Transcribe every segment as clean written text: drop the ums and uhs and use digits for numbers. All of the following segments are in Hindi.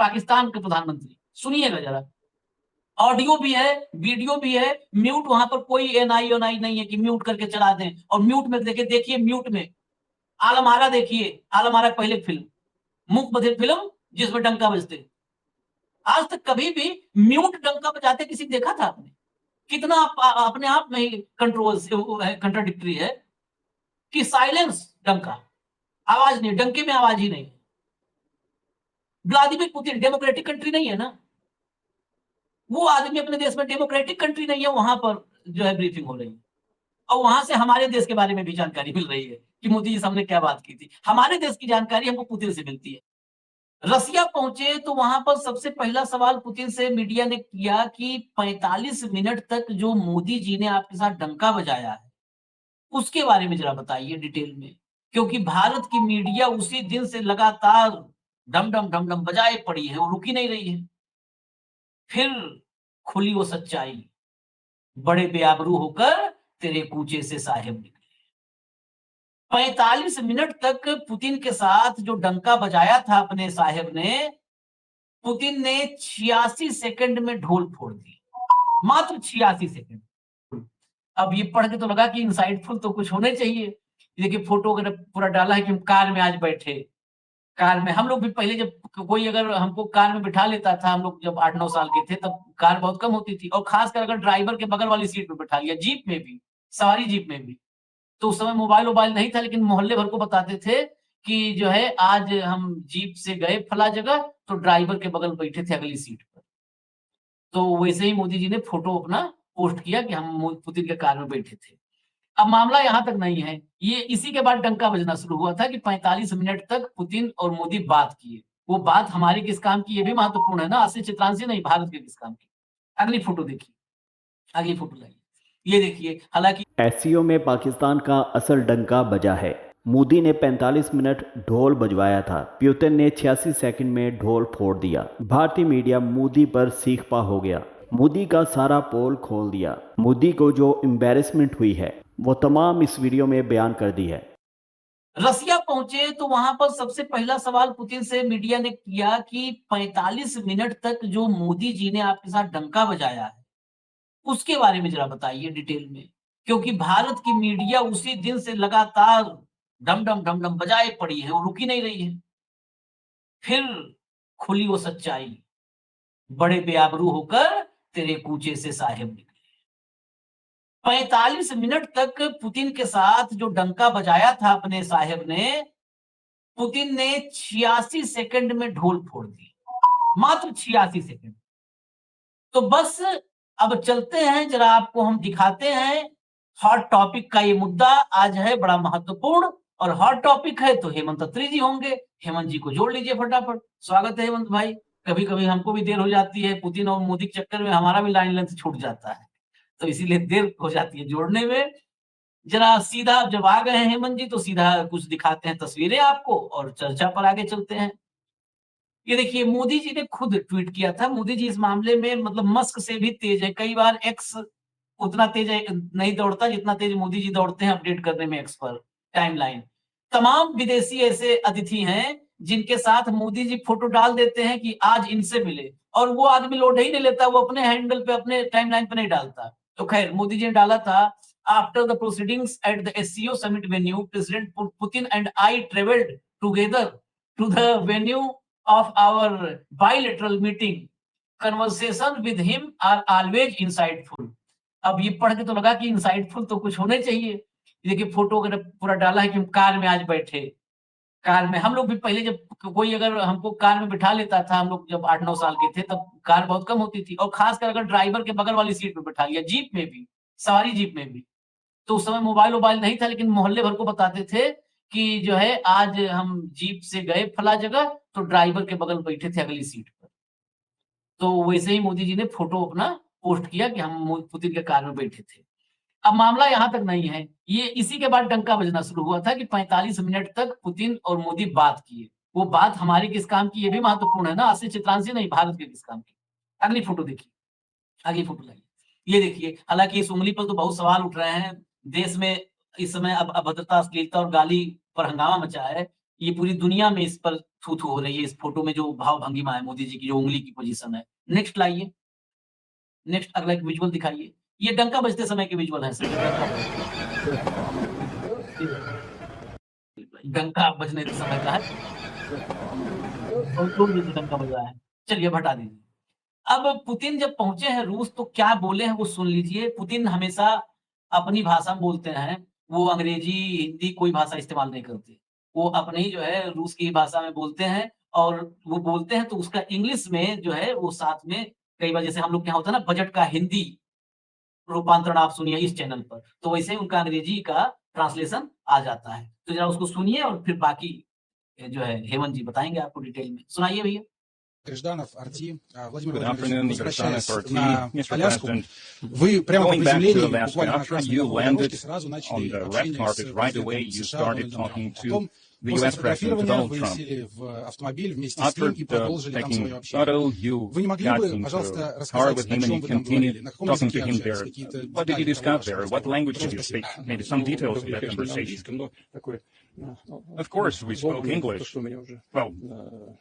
पाकिस्तान के प्रधानमंत्री, सुनिएगा जरा। ऑडियो भी है, वीडियो भी है, म्यूट वहां पर कोई एनआई ओनआई नहीं है कि म्यूट करके चला दें। और म्यूट में देखिए म्यूट में आलमारा, देखिए आलमारा पहले फिल्म, मूक बधिर फिल्म जिसमें डंका बजते। आज तक कभी भी म्यूट डंका बजाते किसी देखा था आपने? कितना अपने आप में ही कंट्राडिक्टरी है कि साइलेंस डंका, आवाज नहीं, डंके में आवाज ही नहीं। व्लादिमीर पुतिन डेमोक्रेटिक कंट्री नहीं है ना, वो आदमी अपने देश में डेमोक्रेटिक कंट्री नहीं है, वहां पर जो है ब्रीफिंग हो रही है और वहां से हमारे देश के बारे में भी जानकारी मिल रही है कि मोदी जी से हमने क्या बात की थी। हमारे देश की जानकारी हमको पुतिन से मिलती है। रसिया पहुंचे तो वहां पर सबसे पहला सवाल पुतिन से मीडिया ने किया कि 45 मिनट तक जो मोदी जी ने आपके साथ डंका बजाया है उसके बारे में जरा बताइए डिटेल में, क्योंकि भारत की मीडिया उसी दिन से लगातार डम डम डम डम बजाए पड़ी है, वो रुकी नहीं रही है। फिर खुली वो सच्चाई, बड़े बेआबरू होकर तेरे कूचे से साहेब निकले। 45 मिनट तक पुतिन के साथ जो डंका बजाया था अपने साहेब ने, पुतिन ने 86 सेकंड में ढोल फोड़ दी, मात्र 86 सेकंड। अब ये पढ़ के तो लगा कि इंसाइटफुल तो कुछ होने चाहिए। देखिए फोटो वगैरह पूरा डाला है कि हम कार में आज बैठे, कार में हम लोग भी पहले जब कोई अगर हमको कार में बिठा लेता था, हम लोग जब 8-9 साल के थे तब कार बहुत कम होती थी और खासकर अगर ड्राइवर के बगल वाली सीट पे बिठा लिया, जीप में भी, सवारी जीप में भी, तो उस समय मोबाइल वोबाइल नहीं था, लेकिन मोहल्ले भर को बताते थे कि जो है आज हम जीप से गए फला जगह तो ड्राइवर के बगल बैठे थे अगली सीट पर। तो वैसे ही मोदी जी ने फोटो अपना पोस्ट किया कि हम पुतिन के कार में बैठे थे। अब मामला यहां तक नहीं है, ये इसी के बाद डंका बजना शुरू हुआ था कि 45 मिनट तक पुतिन और मोदी बात किए। वो बात हमारे किस काम की, ये भी महत्वपूर्ण है ना, असली चित्रांशी नहीं, भारत के किस काम की। अगली फोटो देखिए, अगली फोटो लाइए, ये देखिए। हालांकि एससीओ में पाकिस्तान का असल डंका बजा है। मोदी ने 45 मिनट ढोल बजवाया था, पुतिन ने 86 सेकंड में ढोल फोड़ दिया। भारतीय मीडिया मोदी पर सीखपा हो गया, मोदी का सारा पोल खोल दिया। मोदी को जो एम्बैरेसमेंट हुई है वो तमाम इस वीडियो में बयान कर दी है। रसिया पहुंचे तो वहां पर सबसे पहला सवाल पुतिन से मीडिया ने किया कि 45 मिनट तक जो मोदी जी ने आपके साथ डंका बजाया है उसके बारे में जरा बताइए डिटेल में, क्योंकि भारत की मीडिया उसी दिन से लगातार डम डम डम डम बजाए पड़ी है, वो रुकी नहीं रही है। फिर खुली वो सच्चाई, बड़े बेआबरू होकर तेरे कूचे से साहेब निकले। 45 मिनट तक पुतिन के साथ जो डंका बजाया था अपने साहेब ने, पुतिन ने 86 सेकंड में ढोल फोड़ दी, मात्र 86 सेकंड। तो बस अब चलते हैं, जरा आपको हम दिखाते हैं। हॉट टॉपिक का ये मुद्दा आज है बड़ा महत्वपूर्ण, और हॉट टॉपिक है तो हेमंत अत्री जी होंगे। हेमंत जी को जोड़ लीजिए फटाफट। स्वागत है हेमंत भाई। कभी कभी हमको भी देर हो जाती है, पुतिन और मोदी के चक्कर में हमारा भी लाइन लेंथ छूट जाता है, तो इसीलिए देर हो जाती है जोड़ने में। जरा सीधा जब आ गए हैं हेमंत जी तो सीधा कुछ दिखाते हैं तस्वीरें आपको और चर्चा पर आगे चलते हैं। ये देखिए मोदी जी ने खुद ट्वीट किया था। मोदी जी इस मामले में मतलब मस्क से भी तेज है। कई बार एक्स उतना तेज नहीं दौड़ता जितना तेज मोदी जी दौड़ते हैं अपडेट करने में एक्स पर टाइमलाइन। तमाम विदेशी ऐसे अतिथि हैं जिनके साथ मोदी जी फोटो डाल देते हैं कि आज इनसे मिले, और वो आदमी लोड ही नहीं लेता, वो अपने हैंडल पे अपने टाइमलाइन पे नहीं डालता। तो खैर मोदी जी ने डाला था, after the proceedings at the SCO summit venue, President Putin and I travelled together to the venue of our bilateral meeting. Conversation with him are always insightful. अब ये पढ़ के तो लगा कि insightful तो कुछ होने चाहिए। देखिए फोटो वगैरह पूरा डाला है कि हम कार में आज बैठे, कार में हम लोग भी पहले जब कोई अगर हमको कार में बिठा लेता था, हम लोग जब 8-9 साल के थे तब कार बहुत कम होती थी और खासकर अगर ड्राइवर के बगल वाली सीट पे बिठा लिया, जीप में भी, सवारी जीप में भी, तो उस समय मोबाइल वोबाइल नहीं था, लेकिन मोहल्ले भर को बताते थे कि जो है आज हम जीप से गए फला जगह तो ड्राइवर के बगल बैठे थे अगली सीट पर। तो वैसे ही मोदी जी ने फोटो अपना पोस्ट किया कि हम पुतिन के कार में बैठे थे। अब मामला यहां तक नहीं है, ये इसी के बाद डंका बजना शुरू हुआ था कि 45 मिनट तक पुतिन और मोदी बात किए। वो बात हमारे किस काम की, ये भी महत्वपूर्ण है ना, असली चित्रांशी नहीं, भारत के किस काम की। अगली फोटो देखिए, अगली फोटो लाइए, ये देखिए। हालांकि इस उंगली पर तो बहुत सवाल उठ रहे हैं। देश में इस समय अब अभद्रता, अश्लीलता और गाली पर हंगामा मचा है। ये पूरी दुनिया में इस पर थू थू हो रही है। इस फोटो में जो भाव भंगिमा है मोदी जी की, जो उंगली की पोजीशन है। नेक्स्ट लाइए, नेक्स्ट अगला एक विजुअल दिखाइए। ये डंका बजते समय के विजुअल है सर, डंका डंका बजने के समय का है और जोर से डंका बज रहा है। चलिए अब हटा दीजिए। अब पुतिन जब पहुंचे हैं रूस तो क्या बोले हैं वो सुन लीजिए। पुतिन हमेशा अपनी भाषा में बोलते हैं, वो अंग्रेजी, हिंदी कोई भाषा इस्तेमाल नहीं करते। वो अपने ही जो है रूस की भाषा में बोलते हैं और वो बोलते हैं तो उसका इंग्लिश में जो है वो साथ में कई बार जैसे हम लोग के यहाँ होता है ना बजट का हिंदी रूपांतरण आप सुनिए इस चैनल पर, तो वैसे उनका अंग्रेजी का ट्रांसलेशन आ जाता है। तो ज़रा उसको सुनिए और फिर बाकी जो है हेमंत जी बताएँगे आपको डिटेल में। सुनाइए भैया। Гражданов, Арти, Владимир Good Владимирович, afternoon, Mr. возвращаясь Granov, RT. на Mr. Аляску, President, вы прямо по going back to приземлении, Alaska, буквально на after красной you верховой landed дорожке, сразу on начали the red общение carpet, с right away президентом you США started Дональдом talking Трампом. to Потом, the после U.S. President, фотографирования, Donald вы Trump. сели в автомобиль вместе с After ним и продолжили там свое taking общение. photo, you Вы не могли got бы, into пожалуйста, a car рассказать, with о him and чем you вы там говорили, continued на каком talking to языке him общались, there. какие-то What did you детали того discuss there? вашего What разговора? language did Прошу, you спасибо. speak? Maybe some details of that conversation. Of course, we spoke English. Well,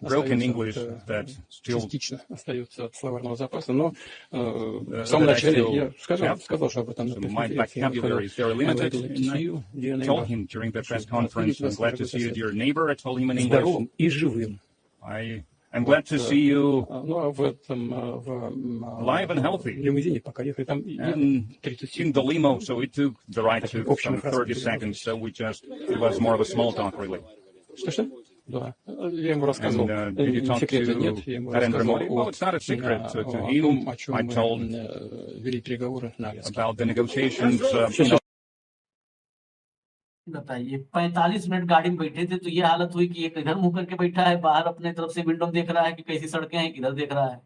broken English that still частично остается от словарного запаса, но в that самом I начале still я have. сказал, что об этом на So my пресс-конференции я vocabulary is very limited. And I told him during the press conference, I'm glad to see you, dear neighbor. I told him in English. здоровым и живым. I'm glad to see you Ну, а в alive and healthy. лимузине пока ехали, там And 30 in the limo, so it took the ride Таких took общими some фразами 30 seconds, so it was more of a small talk, really. Что? Да. Я ему рассказывал. And did you talk Секрета to нет. Я ему Narendra рассказывал Modi? Well, it's not a secret to о том, him. о чем I мы told вели переговоры на Аляске. about the negotiations. बताइए 45 मिनट गाड़ी में बैठे थे तो ये हालत हुई कि एक इधर मुंह करके बैठा है, बाहर अपने तरफ से विंडो में देख रहा है कि कैसी सड़कें हैं, किधर देख रहा है।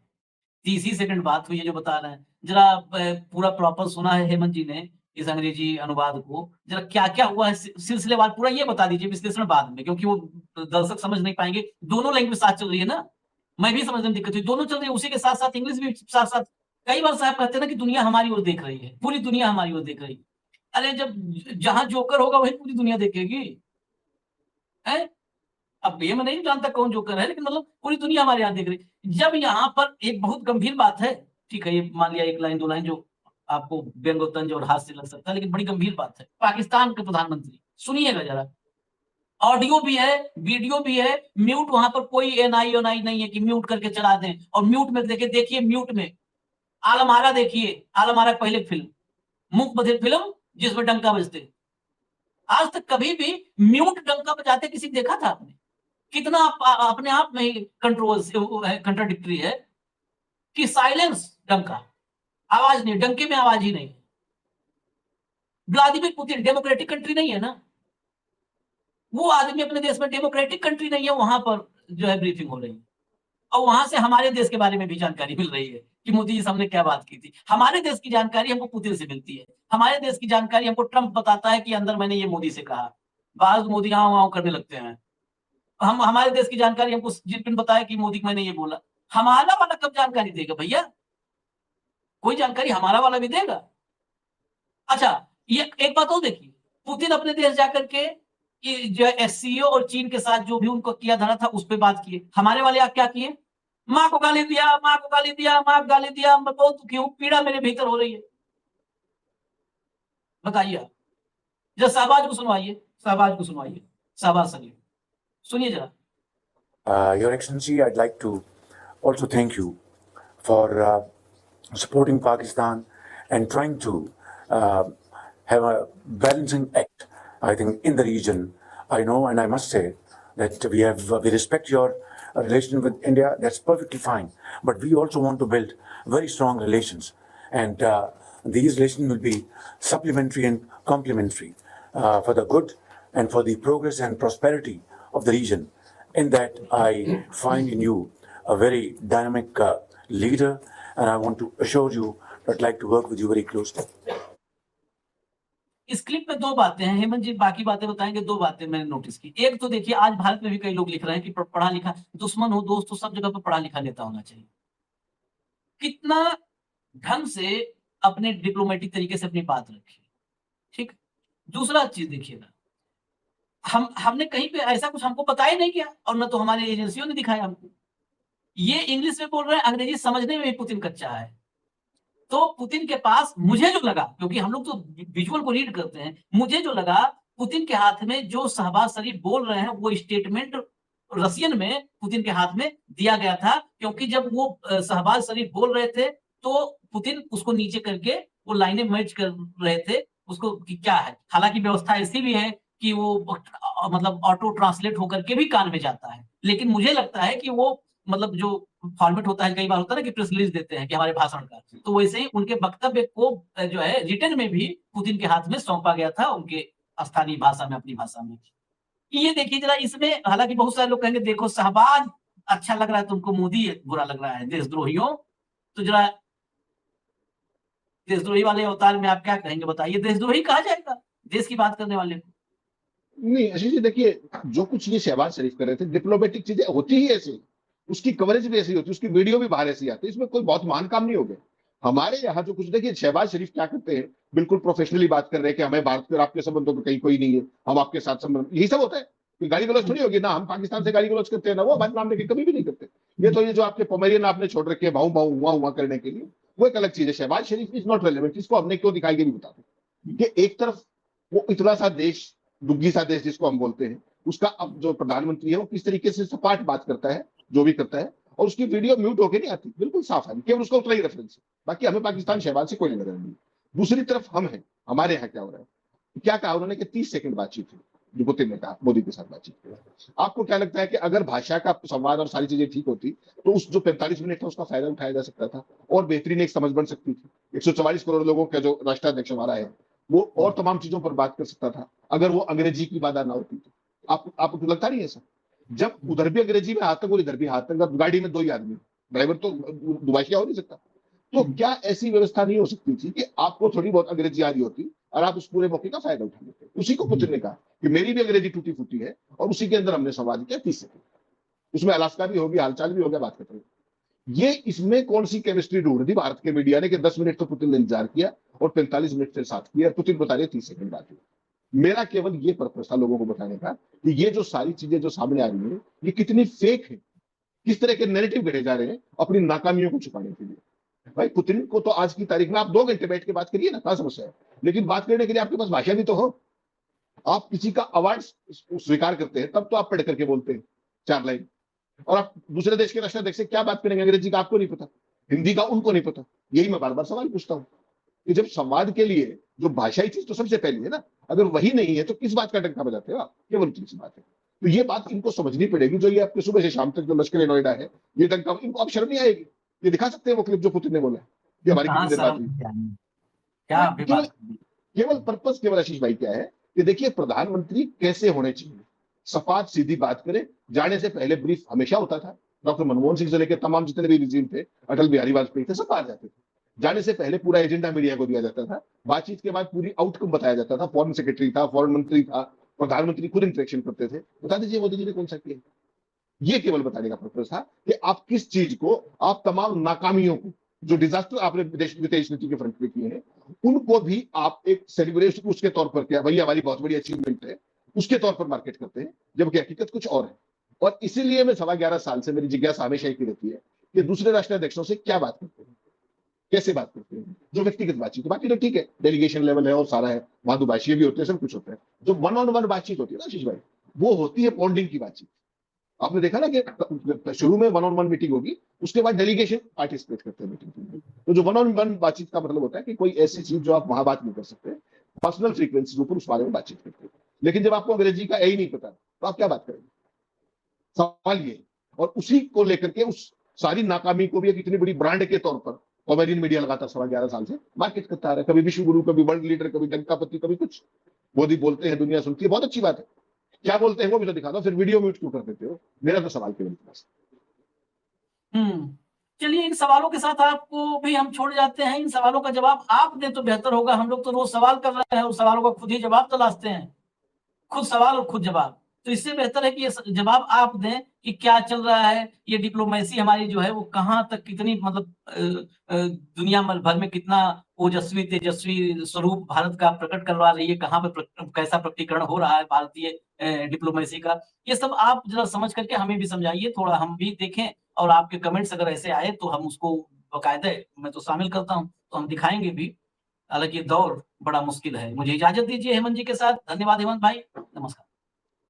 30 ही सेकंड बात हुई है जो बता रहे हैं। जरा पूरा प्रॉपर सुना है हेमंत जी ने इस अंग्रेजी अनुवाद को, जरा क्या-क्या हुआ है सिलसिलेवार पूरा ये बता दीजिए, विश्लेषण बाद में, क्योंकि वो दर्शक समझ नहीं पाएंगे। दोनों लैंग्वेज साथ चल रही है ना, मैं भी समझने में दिक्कत हुई, दोनों चल रही है, उसी के साथ-साथ इंग्लिश भी साथ-साथ। कई बार साहब कहते हैं ना कि दुनिया हमारी ओर देख रही है, पूरी दुनिया हमारी ओर देख रही है। अरे जब जहां जोकर होगा वही पूरी दुनिया देखेगी, हैं? अब ये मैं नहीं जानता कौन जोकर है, लेकिन मतलब पूरी दुनिया हमारे यहाँ देख रही है। जब यहाँ पर एक बहुत गंभीर बात है, ठीक है, ये मान लिया 1 लाइन 2 लाइन जो आपको व्यंग्योत्तंज और हास्य लग सकता है, लेकिन बड़ी गंभीर बात है। पाकिस्तान के प्रधानमंत्री, सुनिएगा जरा, ऑडियो भी है, वीडियो भी है, म्यूट वहां पर कोई एनआई नहीं है कि म्यूट करके चला दें। और म्यूट में देखिए म्यूट में आलम-आरा देखिए, आलम-आरा पहले फिल्म, मूक बधिर फिल्म जिसमें डंका बजते। आज तक कभी भी म्यूट डंका बजाते किसी देखा था आपने? कितना अपने आप में ही कंट्राडिक्टरी है कि साइलेंस डंका, आवाज नहीं, डंके में आवाज ही नहीं। व्लादिमीर पुतिन डेमोक्रेटिक कंट्री नहीं है ना, वो आदमी अपने देश में डेमोक्रेटिक कंट्री नहीं है, वहां पर जो है ब्रीफिंग हो रही है और वहां से हमारे देश के बारे में भी जानकारी मिल रही है कि मोदी जी से हमने क्या बात की थी। हमारे देश की जानकारी हमको पुतिन से मिलती है, हमारे देश की जानकारी हमको ट्रंप बताता है कि अंदर मैंने ये मोदी से कहा। बाहर मोदी यहाँ करने लगते हैं। हम हमारे देश की जानकारी हमको जिनपिन बताया कि मोदी को मैंने ये बोला। हमारा वाला कब जानकारी देगा भैया? कोई जानकारी हमारा वाला भी देगा। अच्छा, ये एक बात और देखिए, पुतिन अपने देश जाकर के जो एससीओ और चीन के साथ जो भी उनको किया धरा था उस पर बात किए। हमारे वाले क्या किए? माँ को गाली दिया, माँ को गाली दिया, माँ को गाली दिया, मैं बहुत दुखी हूं, पीड़ा मेरे भीतर हो रही है। बताइए आप, जब शहबाज को सुनवाइए, शहबाज को सुनवाइए, शहबाज सलीम सुनिए जरा। Your Excellency, I'd like to also thank you for supporting Pakistan and trying to have a balancing act, I think, in the region. I know, and I must say that we respect your relation with India. That's perfectly fine. But we also want to build very strong relations, and these relations will be supplementary and complementary for the good and for the progress and prosperity of the region. In that, I find in you a very dynamic leader, and I want to assure you that I'd like to work with you very closely. इस क्लिप में 2 बातें हैं, हेमंत जी बाकी बातें बताएंगे। 2 बातें मैंने नोटिस की। एक तो देखिए, आज भारत में भी कई लोग लिख रहे हैं कि पढ़ा लिखा दुश्मन हो दोस्त हो, सब जगह पर पढ़ा लिखा नेता होना चाहिए। कितना ढंग से अपने डिप्लोमेटिक तरीके से अपनी बात रखी, ठीक। दूसरा चीज देखिएगा, हमने कहीं पे ऐसा कुछ हमको बताया नहीं किया, और न तो हमारी एजेंसियों ने दिखाया हमको। ये इंग्लिश में बोल रहे हैं, अंग्रेजी समझने में भी पुतिन कच्चा है। तो पुतिन के पास मुझे जो लगा, क्योंकि हम लोग तो विजुअल को रीड करते हैं, मुझे जो लगा पुतिन के हाथ में जो शहबाज शरीफ बोल रहे हैं वो स्टेटमेंट रशियन में पुतिन के हाथ में दिया गया था, क्योंकि जब वो शहबाज शरीफ बोल रहे थे तो पुतिन उसको नीचे करके वो लाइनें मैच कर रहे थे उसको कि क्या है। हालांकि व्यवस्था ऐसी भी है कि वो मतलब ऑटो ट्रांसलेट होकर के भी कान में जाता है, लेकिन मुझे लगता है कि वो मतलब जो फॉर्मेट होता है, कई बार होता है ना कि प्रेस रिलीज देते हैं कि हमारे भाषण का, तो वैसे ही उनके वक्तव्य को जो है रिटर्न में भी पुतिन के हाथ में सौंपा गया था, उनके स्थानीय भाषा में, अपनी भाषा में। ये देखिए जरा इसमें, हालांकि बहुत सारे लोग कहेंगे देखो शहबाज अच्छा लग रहा है तुमको, मोदी बुरा लग रहा है, देशद्रोहियों। तो जरा देशद्रोही वाले अवतार में आप क्या कहेंगे, बताइए। देशद्रोही कहा जाएगा देश की बात करने वाले को? नहीं आशीष जी, देखिए जो कुछ ये शहबाज शरीफ कर रहे थे, डिप्लोमेटिक चीजें होती ही ऐसी, उसकी कवरेज भी ऐसी होती है, उसकी वीडियो भी बाहर ऐसी आती है, इसमें कोई बहुत महान काम नहीं हो गया। हमारे यहाँ जो कुछ, देखिए शहबाज शरीफ क्या करते हैं, बिल्कुल प्रोफेशनली बात कर रहे हैं कि हमें भारत और आपके संबंधों में कहीं कोई नहीं है, हम आपके साथ संबंध, यही सब होता है। कि गाली गलौज थोड़ी होगी ना, हम पाकिस्तान से गाली गलौज करते हैं ना वो हमारे नाम लेके कभी भी नहीं करते। ये तो ये जो आपके पोमेरियन आपने छोड़ रखे हैं भाऊ भाऊ हुआ हुआ करने के लिए, वो एक अलग चीज है। शहबाज शरीफ इज नॉट रेलेवेंट, इसको हमने क्यों दिखाई, भी बता दें कि एक तरफ वो इतना सा देश, दुग्गी सा देश जिसको हम बोलते हैं, उसका अब जो प्रधानमंत्री है वो किस तरीके से सपाट बात करता है, जो भी करता है, और उसकी वीडियो म्यूट होके नहीं आती, बिल्कुल साफ है, केवल उसका उतना ही रेफरेंस है, बाकी हमें पाकिस्तान शहबाज से कोई लेना देना नहीं। दूसरी तरफ हम हैं, हमारे यहाँ क्या हो रहा है, क्या कहा उन्होंने कि 30 सेकंड बातचीत हुई, जो पुतिन ने कहा मोदी के साथ बातचीत की। आपको क्या लगता है कि अगर भाषा का संवाद और सारी चीजें ठीक होती तो उस जो 45 मिनट था उसका फायदा उठाया जा सकता था, और बेहतरीन एक समझ बन सकती थी। 144 करोड़ लोगों का जो राष्ट्राध्यक्ष हमारा है वो और तमाम चीजों पर बात कर सकता था, अगर वो अंग्रेजी की बाधा ना होती तो। आपको लगता नहीं है सर, जब उधर भी अंग्रेजी में हाथ तक और इधर भी हाथ तक, गाड़ी में 2 ही आदमी, ड्राइवर तो दुभाषिया हो नहीं सकता, तो क्या ऐसी व्यवस्था नहीं हो सकती थी कि आपको थोड़ी बहुत अंग्रेजी आ रही होती और आप उस पूरे मौके का फायदा उठा लेते? उसी को पुतिन ने कहा कि मेरी भी अंग्रेजी टूटी फूटी है, और उसी के अंदर हमने संवाद किया 30 सेकंड, उसमें अलास्का भी होगी, हालचाल भी हो गया, बात खत्म। ये इसमें कौन सी केमिस्ट्री ढूंढ दी भारत के मीडिया ने कि 10 मिनट तो पुतिन ने इंतजार किया और 45 मिनट से साथ किया, पुतिन बता रहे 30 सेकंड बात हुई। मेरा केवल ये पर्पस था लोगों को बताने का कि ये जो सारी चीजें जो सामने आ रही है ये कितनी फेक है, किस तरह के नैरेटिव गढ़े जा रहे हैं अपनी नाकामियों को छुपाने के लिए। भाई पुतिन को तो आज की तारीख में आप 2 घंटे बैठ के बात करिए ना, क्या समस्या है, लेकिन बात करने के लिए आपके पास भाषा भी तो हो। आप किसी का अवार्ड स्वीकार करते हैं तब तो आप पढ़ करके बोलते हैं 4 लाइन, और आप दूसरे देश के राष्ट्राध्यक्ष से क्या बात करेंगे, अंग्रेजी का आपको नहीं पता, हिंदी का उनको नहीं पता। यही मैं बार बार सवाल पूछता हूँ कि जब संवाद के लिए जो भाषाई चीज तो सबसे पहली है ना, अगर वही नहीं है तो किस बात का डंका बजाते हो आप, केवल उतनी सी बात है। तो ये बात इनको समझनी पड़ेगी, जो ये आपके सुबह से शाम तक जो लश्कर नोएडा है, ये डंका इनको अब शर्म नहीं आएगी। ये दिखा सकते हैं वो क्लिप जो पुतिन ने बोला कि हमारी कहाँ कितनी देर बात शर्म हुई। क्या केवल विवाद? केवल पर्पस केवल आशीष भाई क्या है कि देखिए प्रधानमंत्री कैसे होने चाहिए, सपाट सीधी बात करें, जाने से पहले ब्रीफ हमेशा होता था। डॉक्टर मनमोहन सिंह से लेकर तमाम जितने भी रिजीम थे, अटल बिहारी वाजपेयी थे, सब आ जाते थे। जाने से पहले पूरा एजेंडा मीडिया को दिया जाता था, बातचीत के बाद पूरी आउटकम बताया जाता था, फॉरेन सेक्रेटरी था, फॉरेन मंत्री था, प्रधानमंत्री खुद इंटरेक्शन करते थे। बता दीजिए मोदी जी ने कौन सा किया? ये केवल बताने का पर्पस था कि आप किस चीज को, आप तमाम नाकामियों को, जो डिजास्टर आपने विदेश नीति के फ्रंट पे किए हैं, उनको भी आप एक सेलिब्रेशन उसके तौर पर किया, भाई हमारी बहुत बड़ी अचीवमेंट है, उसके तौर पर मार्केट करते हैं, जबकि हकीकत कुछ और है। और इसीलिए मैं 11.25 साल से मेरी जिज्ञासा हमेशा ही रहती है कि दूसरे राष्ट्राध्यक्षों से क्या बात करते हैं, कैसे बात करते हैं, जो व्यक्तिगत बातचीत, बाकी तो ठीक है, डेलीगेशन लेवल है और सारा है, वहां दुभाषी भी होते हैं, सब कुछ होता है। जो 1-on-1 बातचीत होती है ना आशीष भाई, वो होती है बॉन्डिंग की बातचीत। आपने देखा ना कि शुरू में 1-on-1 मीटिंग होगी, उसके बाद डेलीगेशन पार्टिसिपेट करते हैं मीटिंग में। तो जो 1-on-1 बातचीत का मतलब होता है कि कोई ऐसी चीज जो आप वहां बात नहीं कर सकते, पर्सनल फ्रीक्वेंसी के ऊपर उस बारे में बातचीत करते हैं। लेकिन जब आपको अंग्रेजी का ही नहीं पता तो आप क्या बात करेंगे, सवाल ये। और उसी को लेकर के उस सारी नाकामी को भी एक इतनी बड़ी ब्रांड के तौर पर कॉमेडियन मीडिया लगातार 11.25 साल से मार्केट करता है, कभी विश्व गुरु, कभी वर्ल्ड लीडर, कभी डंकापति, कभी कुछ। मोदी बोलते हैं, दुनिया सुनती है, बहुत अच्छी बात है, क्या बोलते हैं वो भी तो दिखा दो, फिर वीडियो म्यूट क्यों कर देते हो? मेरा तो सवाल केवल इतना है। चलिए इन सवालों के साथ आपको भी हम छोड़ जाते हैं। इन सवालों का जवाब आप दें तो बेहतर होगा, हम लोग तो रोज सवाल कर रहे हैं, उस सवालों का खुद ही जवाब तलाशते हैं, खुद सवाल और खुद जवाब। तो इससे बेहतर है कि ये जवाब आप दें कि क्या चल रहा है, ये डिप्लोमेसी हमारी जो है वो कहाँ तक कितनी मतलब दुनिया भर में कितना ओजस्वी तेजस्वी स्वरूप भारत का प्रकट करवा रही है, कहाँ पे कैसा प्रकटीकरण हो रहा है भारतीय डिप्लोमेसी का। ये सब आप जरा समझ करके हमें भी समझाइए, थोड़ा हम भी देखें, और आपके कमेंट्स अगर ऐसे आए तो हम उसको बाकायदे मैं तो शामिल करता हूँ, तो हम दिखाएंगे भी। हालांकि ये दौर बड़ा मुश्किल है। मुझे इजाजत दीजिए हेमंत जी के साथ। धन्यवाद हेमंत भाई।